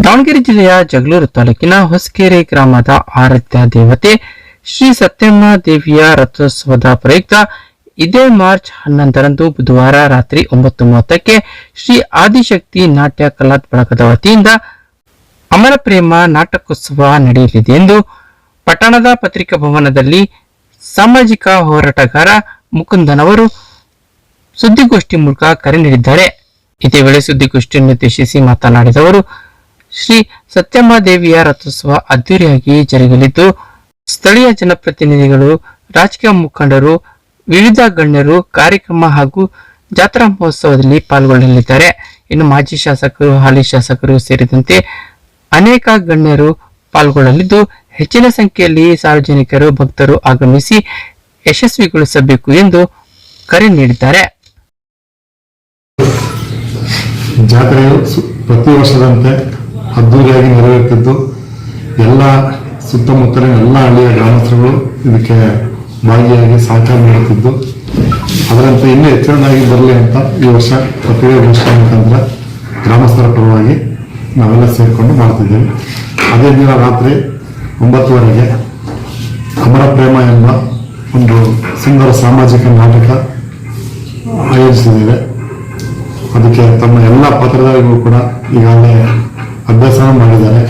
ದಾವಣಗೆರೆ ಜಿಲ್ಲೆಯ ಜಗಳೂರು ತಾಲೂಕಿನ ಹೊಸಕೆರೆ ಗ್ರಾಮದ ಆರಾಧ್ಯ ದೇವತೆ ಶ್ರೀ ಸತ್ಯಮ್ಮ ದೇವಿಯ ರಥೋತ್ಸವದ ಪ್ರಯುಕ್ತ ಇದೇ ಮಾರ್ಚ್ 11ರಂದು ಬುಧವಾರ ರಾತ್ರಿ 9:30ಕ್ಕೆ ಶ್ರೀ ಆದಿಶಕ್ತಿ ನಾಟ್ಯ ಕಲಾ ಬಳಗದ ವತಿಯಿಂದ ಅಮರ ಪ್ರೇಮ ನಾಟಕೋತ್ಸವ ನಡೆಯಲಿದೆ ಎಂದು ಪಟ್ಟಣದ ಪತ್ರಿಕಾ ಭವನದಲ್ಲಿ ಸಾಮಾಜಿಕ ಹೋರಾಟಗಾರ ಮುಕುಂದನ್ ಅವರು ಸುದ್ದಿಗೋಷ್ಠಿ ಮೂಲಕ ಕರೆ ನೀಡಿದ್ದಾರೆ. ಇದೇ ವೇಳೆ ಸುದ್ದಿಗೋಷ್ಠಿಯನ್ನು ಉದ್ದೇಶಿಸಿ ಮಾತನಾಡಿದ ಅವರು, ಶ್ರೀ ಸತ್ಯಮ್ಮ ದೇವಿಯ ರಥೋತ್ಸವ ಅದ್ದೂರಿಯಾಗಿ ಜರುಗಲಿದ್ದು ಸ್ಥಳೀಯ ಜನಪ್ರತಿನಿಧಿಗಳು, ರಾಜಕೀಯ ಮುಖಂಡರು, ವಿವಿಧ ಗಣ್ಯರು ಕಾರ್ಯಕ್ರಮ ಹಾಗೂ ಜಾತ್ರಾ ಮಹೋತ್ಸವದಲ್ಲಿ ಪಾಲ್ಗೊಳ್ಳಲಿದ್ದಾರೆ. ಇನ್ನು ಮಾಜಿ ಶಾಸಕರು, ಹಾಲಿ ಶಾಸಕರು ಸೇರಿದಂತೆ ಅನೇಕ ಗಣ್ಯರು ಪಾಲ್ಗೊಳ್ಳಲಿದ್ದು ಹೆಚ್ಚಿನ ಸಂಖ್ಯೆಯಲ್ಲಿ ಸಾರ್ವಜನಿಕರು, ಭಕ್ತರು ಆಗಮಿಸಿ ಯಶಸ್ವಿಗೊಳಿಸಬೇಕು ಎಂದು ಕರೆ ನೀಡಿದ್ದಾರೆ. ಜಾತ್ರೆಯು ಪ್ರತಿ ವರ್ಷದಂತೆ ಅದ್ದೂರಿಯಾಗಿ ನೆರವೇರುತ್ತಿದ್ದು ಎಲ್ಲ ಸುತ್ತಮುತ್ತಲಿನ ಎಲ್ಲ ಹಳ್ಳಿಯ ಗ್ರಾಮಸ್ಥರುಗಳು ಇದಕ್ಕೆ ಭಾಗಿಯಾಗಿ ಸಹಕಾರ ನೀಡುತ್ತಿದ್ದು ಅದರಂತೆ ಇನ್ನೂ ಹೆಚ್ಚಿನದಾಗಿ ಬರಲಿ ಅಂತ ಈ ವರ್ಷ ಪತ್ರಿಕಾಗೋಷ್ಠಿ ಮುಖಾಂತರ ಗ್ರಾಮಸ್ಥರ ಪರವಾಗಿ ನಾವೆಲ್ಲ ಸೇರಿಕೊಂಡು ಮಾಡ್ತಿದ್ದೇವೆ. ಅದೇ ದಿನ ರಾತ್ರಿ 9:00ಗೆ ಅಮರ ಪ್ರೇಮ ಎಂಬ ಒಂದು ಸುಂದರ ಸಾಮಾಜಿಕ ನಾಟಕ ಆಯೋಜಿಸಿದ್ದೇವೆ. ಅದಕ್ಕೆ ತಮ್ಮ ಎಲ್ಲ ಪಾತ್ರಧಾರಿಗಳು ಕೂಡ ಈಗಾಗಲೇ ಅಭ್ಯಾಸ ಮಾಡಿದ್ದಾರೆ.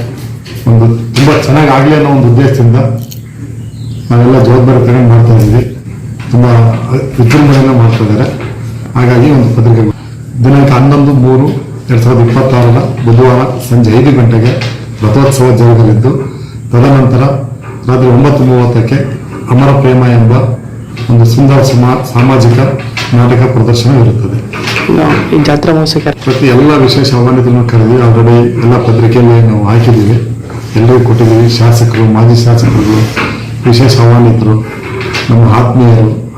ಒಂದು ತುಂಬ ಚೆನ್ನಾಗಿ ಆಗಲಿ ಅನ್ನೋ ಒಂದು ಉದ್ದೇಶದಿಂದ ನಾವೆಲ್ಲ ಜವಾಬ್ದಾರಿ ತಗೊಂಡು ಮಾಡ್ತಾ ಇದ್ದೀವಿ. ತುಂಬ ವಿಜೃಂಭಣೆಯಿಂದ ಮಾಡ್ತಾ ಇದ್ದಾರೆ. ಹಾಗಾಗಿ ಒಂದು ಪತ್ರಿಕೆ ದಿನಾಂಕ 11/3/2026 ಬುಧವಾರ ಸಂಜೆ 5 ಗಂಟೆಗೆ ರಥೋತ್ಸವ ಜರುಗಲಿದ್ದು ತದನಂತರ ರಾತ್ರಿ 9:30ಕ್ಕೆ ಅಮರ ಪ್ರೇಮ ಎಂಬ ಒಂದು ಸುಂದರ ಸಾಮಾಜಿಕ ನಾಟಕ ಪ್ರದರ್ಶನ ಇರುತ್ತದೆ. ಈ ಜಾತ್ರಾ ಮಹೋತ್ಸವ ಪ್ರತಿ ಎಲ್ಲ ವಿಶೇಷ ಆಹ್ವಾನಿತರನ್ನು ಕರೆದಿ ಆಲ್ರೆಡಿ ಎಲ್ಲ ಪತ್ರಿಕೆಯಲ್ಲಿ ನಾವು ಹಾಕಿದ್ದೀವಿ, ಎಲ್ಲರಿಗೂ ಕೊಟ್ಟಿದ್ದೀವಿ. ಶಾಸಕರು, ಮಾಜಿ ಶಾಸಕರು, ವಿಶೇಷ ಆಹ್ವಾನಿತರು, ನಮ್ಮ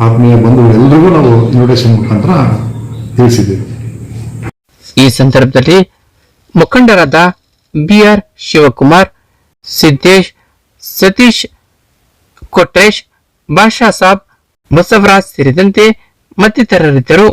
ಆತ್ಮೀಯ ಬಂಧುಗಳು ಎಲ್ಲರಿಗೂ ನಾವು ಇನ್ವಿಟೇಷನ್ ಮುಖಾಂತರ ತಿಳಿಸಿದ್ದೀವಿ. ಈ ಸಂದರ್ಭದಲ್ಲಿ ಮುಖಂಡರಾದ BR ಶಿವಕುಮಾರ್, ಸಿದ್ದೇಶ್, ಸತೀಶ್, ಕೊಟ್ರೇಶ್, ಬಾಷಾ ಸಾಬ್, ಬಸವರಾಜ್ ಸೇರಿದಂತೆ ಮತ್ತಿತರರಿದ್ದರು.